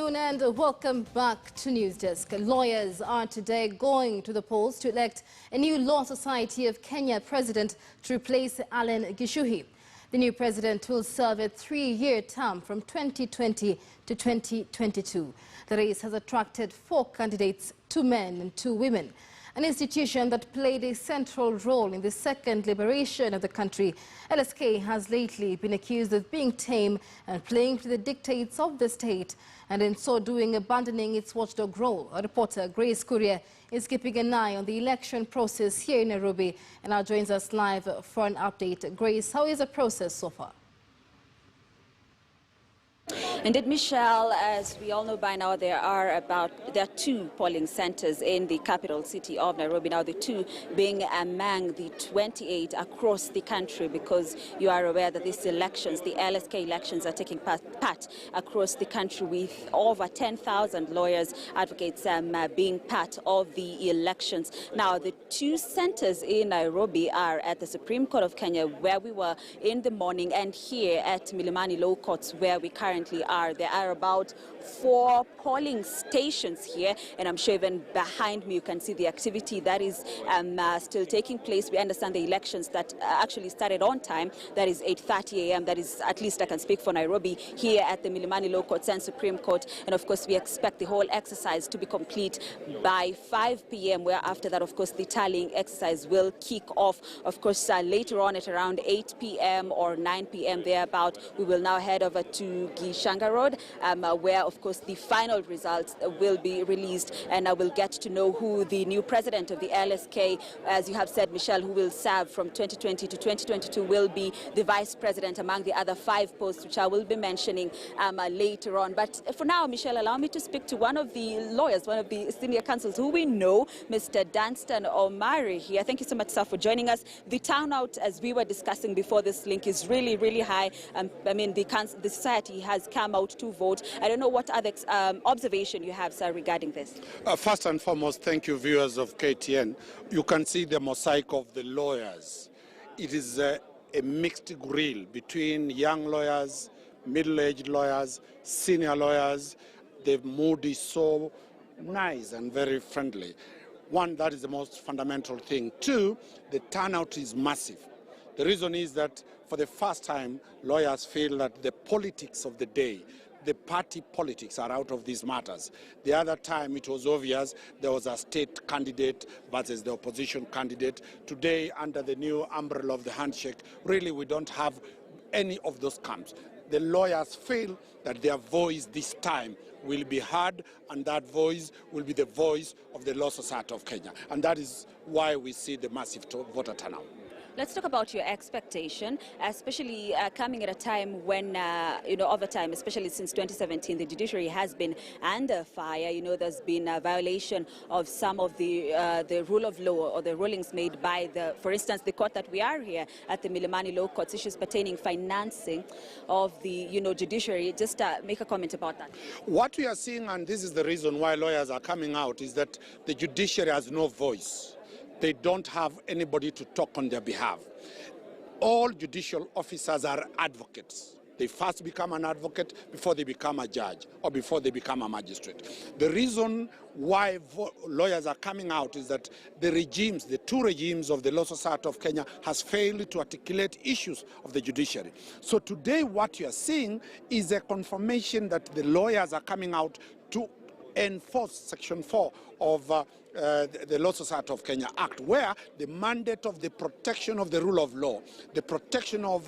afternoon and welcome back to News Desk. Lawyers are today going to the polls to elect a new Law Society of Kenya president to replace Allen Gishuhi. The new president will serve a 3-year term from 2020 to 2022. The race has attracted 4 candidates, 2 men and 2 women. An institution that played a central role in the second liberation of the country, LSK has lately been accused of being tame and playing to the dictates of the state, and in so doing abandoning its watchdog role. Our reporter Grace Kuria is keeping an eye on the election process here in Nairobi and now joins us live for an update. Grace, how is the process so far? Indeed, Michelle, as we all know by now, there are 2 polling centers in the capital city of Nairobi. Now, the 2 being among the 28 across the country, because you are aware that these elections, the LSK elections, are taking part across the country, with over 10,000 lawyers, advocates being part of the elections. Now, the 2 centers in Nairobi are at the Supreme Court of Kenya, where we were in the morning, and here at Milimani Law Courts, where we currently are. There are about 4 polling stations here, and I'm sure even behind me you can see the activity that is still taking place. We understand the elections that actually started on time, that is 8:30 a.m. That is, at least I can speak for Nairobi, here at the Milimani Law Courts and Supreme Court, and of course we expect the whole exercise to be complete by 5 p.m. where after that, of course, the tallying exercise will kick off. Of course, later on at around 8 p.m. or 9 p.m. thereabout, we will now head over to Mombasa Road, where, of course, the final results will be released, and I will get to know who the new president of the LSK, as you have said, Michelle, who will serve from 2020 to 2022, will be the vice president among the other 5 posts, which I will be mentioning later on. But for now, Michelle, allow me to speak to one of the lawyers, one of the senior counsels who we know, Mr. Dunstan Omari here. Thank you so much, sir, for joining us. The turnout, as we were discussing before this link, is really, really high. I mean, the society has come out to vote. I don't know what other observation you have, sir, regarding this. First and foremost, thank you, viewers of KTN. You can see the mosaic of the lawyers. It is a mixed grill between young lawyers, middle-aged lawyers, senior lawyers. The mood is so nice and very friendly. One, that is the most fundamental thing. 2, the turnout is massive. The reason is that for the first time, lawyers feel that the politics of the day, the party politics, are out of these matters. The other time it was obvious there was a state candidate versus the opposition candidate. Today, under the new umbrella of the handshake, really we don't have any of those camps. The lawyers feel that their voice this time will be heard, and that voice will be the voice of the Law Society of Kenya. And that is why we see the massive voter turnout. Let's talk about your expectation, especially coming at a time when, over time, especially since 2017, the judiciary has been under fire. You know, there's been a violation of some of the rule of law or the rulings made by for instance, the court that we are here at the Milimani Law Courts, issues pertaining financing of the, judiciary. Just make a comment about that. What we are seeing, and this is the reason why lawyers are coming out, is that the judiciary has no voice. They don't have anybody to talk on their behalf. All judicial officers are advocates. They first become an advocate before they become a judge or before they become a magistrate. The reason why lawyers are coming out is that the regimes, the 2 regimes of the Law Society of Kenya, has failed to articulate issues of the judiciary. So today what you are seeing is a confirmation that the lawyers are coming out to enforce Section 4 of the Law Society of Kenya Act, where the mandate of the protection of the rule of law, the protection of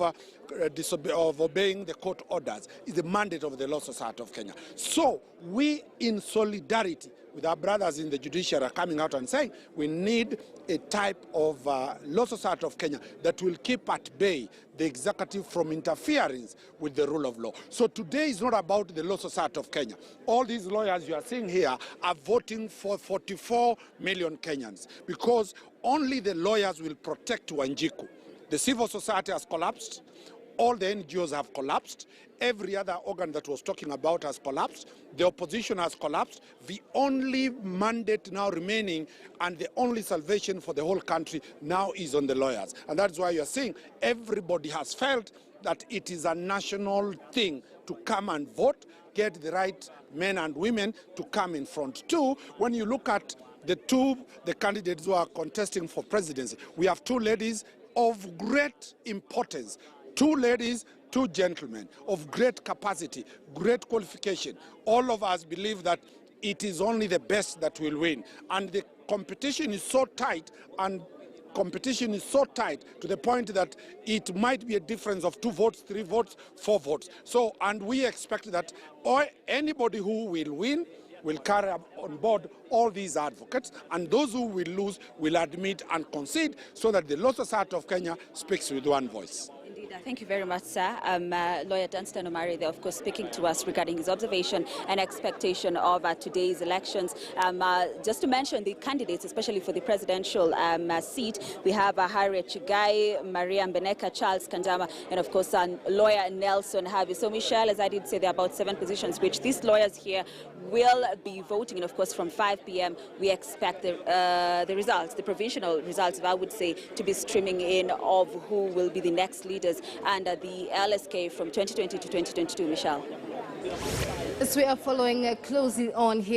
obeying the court orders, is the mandate of the Law Society of Kenya. So we, in solidarity with our brothers in the judiciary, are coming out and saying we need a type of Law Society of Kenya that will keep at bay the executive from interference with the rule of law. So today is not about the Law Society of Kenya. All these lawyers you are seeing here are voting for 44 million Kenyans, because only the lawyers will protect Wanjiku. The civil society has collapsed. All the NGOs have collapsed. Every other organ that was talking about has collapsed. The opposition has collapsed. The only mandate now remaining and the only salvation for the whole country now is on the lawyers. And that's why you're seeing everybody has felt that it is a national thing to come and vote, get the right men and women to come in front. Two, when you look at the candidates who are contesting for presidency, we have two ladies of great importance, two ladies, two gentlemen of great capacity, great qualification. All of us believe that it is only the best that will win. And the competition is so tight, and competition is so tight to the point that it might be a difference of 2 votes, 3 votes, 4 votes. So, and we expect that anybody who will win will carry on board all these advocates, and those who will lose will admit and concede, so that the Law Society of Kenya speaks with one voice. Indeed, thank you very much, sir. Lawyer Dunstan Omari there, of course, speaking to us regarding his observation and expectation of today's elections. Just to mention the candidates, especially for the presidential seat, we have Harriet Chigai, Maria Mbeneka, Charles Kandama, and of course, lawyer Nelson Harvey. So, Michelle, as I did say, there are about 7 positions which these lawyers here will be voting, and of course, from 5 p.m. we expect the results, the provisional results, I would say, to be streaming in of who will be the next leaders under the LSK from 2020 to 2022. Michelle. As we are following closely on here.